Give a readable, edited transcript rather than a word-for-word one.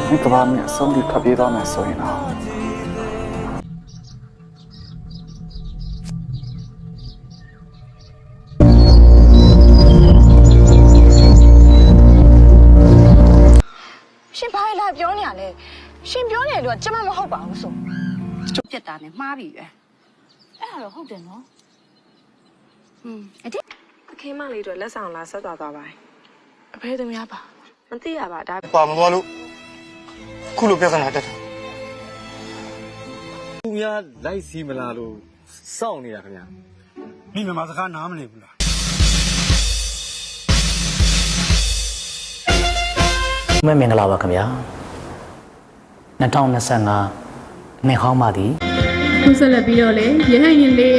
你个把面送的可别到那所以呢。ရှင်ဘာလဲပြောနေရလဲရှင်ပြောနေလို့ကျမမဟုတ်ပါဘူးဆိုပြက်တာနဲ့မှားပြီပဲအဲ့ဒါတော့ဟုတ်တယ်နော်အတိ အခင်းမလေးတို့လက်ဆောင်လာဆက်သွားပါအဖေသမီးပါမသိရပါဒါပါမသွားလို့ခုလိုပြဿနာတက်တာသူများလိုက်စီမလားလို့စောင့်နေတာခင်ဗျာမိမြန်မာစကားနားမလည်ဘူးလားမင်္ဂလာပါခင်ဗျာ2025နှစ်ဟောင်းပါသည် ခုဆက်လက်ပြီးတော့လေရဟန်းရင်လေး